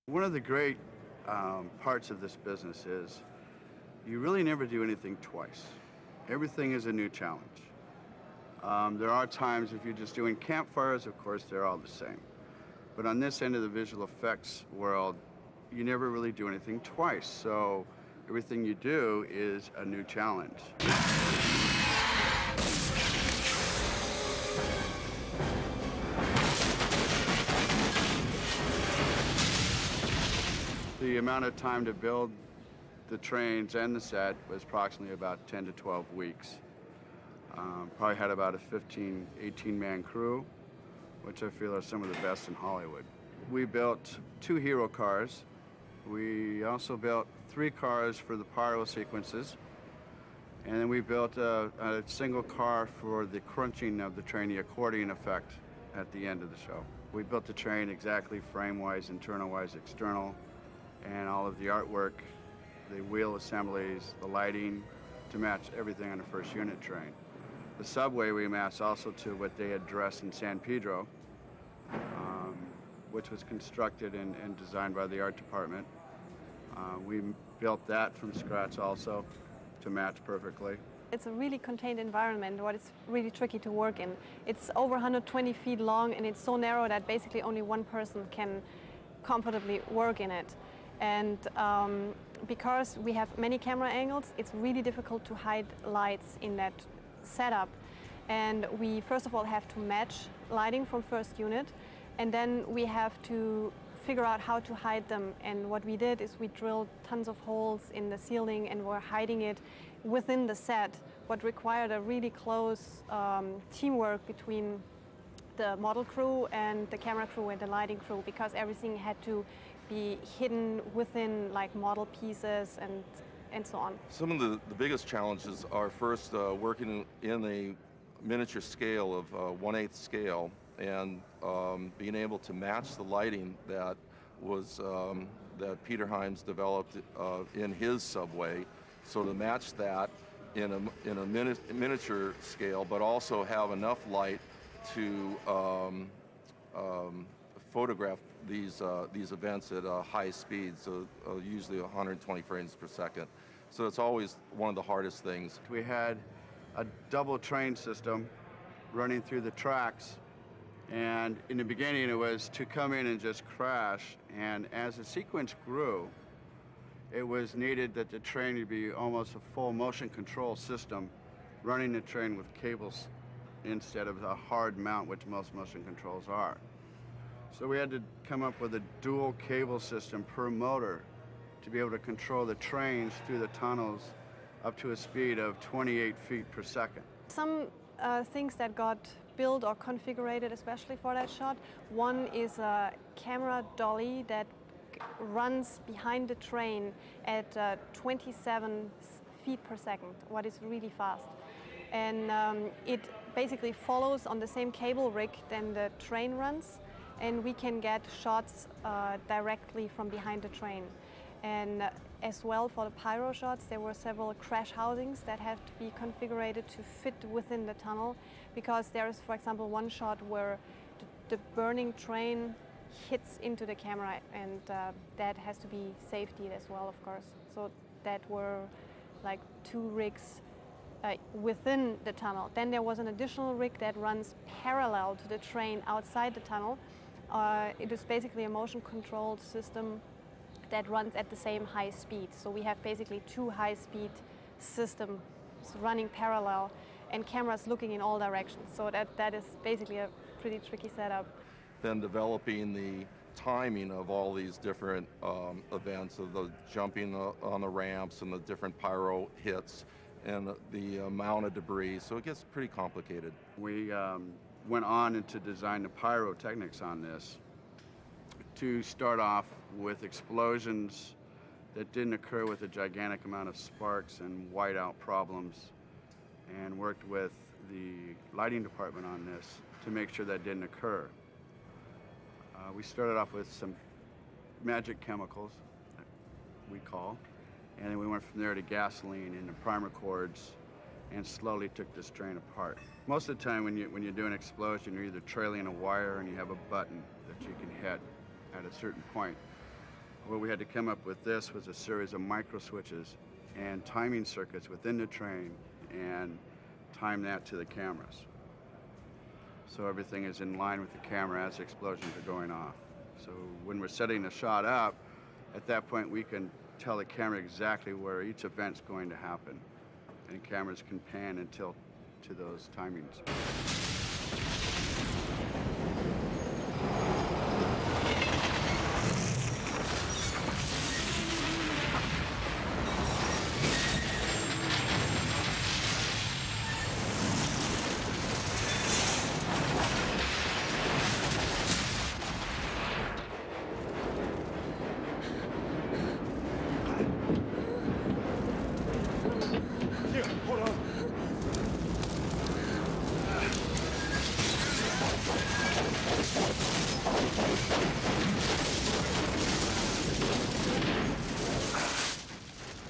One of the great parts of this business is you really never do anything twice. Everything is a new challenge. There are times if you're just doing campfires, of course, they're all the same. But on this end of the visual effects world, you never really do anything twice. So everything you do is a new challenge. The amount of time to build the trains and the set was approximately about 10 to 12 weeks. Probably had about a 15, 18-man crew, which I feel are some of the best in Hollywood. We built 2 hero cars. We also built 3 cars for the pyro sequences. And then we built a single car for the crunching of the train, the accordion effect at the end of the show. We built the train exactly frame-wise, internal-wise, external, and all of the artwork, the wheel assemblies, the lighting, to match everything on the first unit train. The subway we matched also to what they had dressed in San Pedro, which was constructed and designed by the art department. We built that from scratch also to match perfectly. It's a really contained environment, what is really tricky to work in. It's over 120 feet long and it's so narrow that basically only one person can comfortably work in it. And because we have many camera angles, it's really difficult to hide lights in that setup. And we first of all have to match lighting from first unit, and then we have to figure out how to hide them. And what we did is we drilled tons of holes in the ceiling and we're hiding it within the set, what required a really close teamwork between the model crew and the camera crew and the lighting crew, because everything had to be hidden within like model pieces and so on. Some of the biggest challenges are first working in a miniature scale of 1/8 scale and being able to match the lighting that was that Peter Hyams developed in his subway. So to match that in a miniature scale, but also have enough light to photograph these events at high speeds, so usually 120 frames per second. So it's always one of the hardest things. We had a double train system running through the tracks, and in the beginning it was to come in and just crash, and as the sequence grew, it was needed that the train would be almost a full motion control system, running the train with cables instead of a hard mount, which most motion controls are. So we had to come up with a dual cable system per motor to be able to control the trains through the tunnels up to a speed of 28 feet per second. Some things that got built or configured especially for that shot. One is a camera dolly that runs behind the train at 27 feet per second, what is really fast. And it basically follows on the same cable rig than the train runs, and we can get shots directly from behind the train. And as well for the pyro shots, there were several crash housings that have to be configured to fit within the tunnel, because there is, for example, one shot where the burning train hits into the camera, and that has to be safetied as well, of course. So that were like 2 rigs within the tunnel. Then there was an additional rig that runs parallel to the train outside the tunnel. It is basically a motion controlled system that runs at the same high speed. So we have basically 2 high-speed systems running parallel and cameras looking in all directions. So that is basically a pretty tricky setup. Then developing the timing of all these different events, of the jumping on the ramps and the different pyro hits and the amount of debris. So it gets pretty complicated. We went on to design the pyrotechnics on this to start off with explosions that didn't occur with a gigantic amount of sparks and whiteout problems, and worked with the lighting department on this to make sure that didn't occur. We started off with some magic chemicals, we call, and then we went from there to gasoline and the primer cords, and slowly took this train apart. Most of the time when you do an explosion, you're either trailing a wire and you have a button that you can hit at a certain point. What we had to come up with this was a series of micro switches and timing circuits within the train and time that to the cameras. So everything is in line with the camera as the explosions are going off. So when we're setting the shot up, at that point we can tell the camera exactly where each event's going to happen. And cameras can pan and tilt to those timings.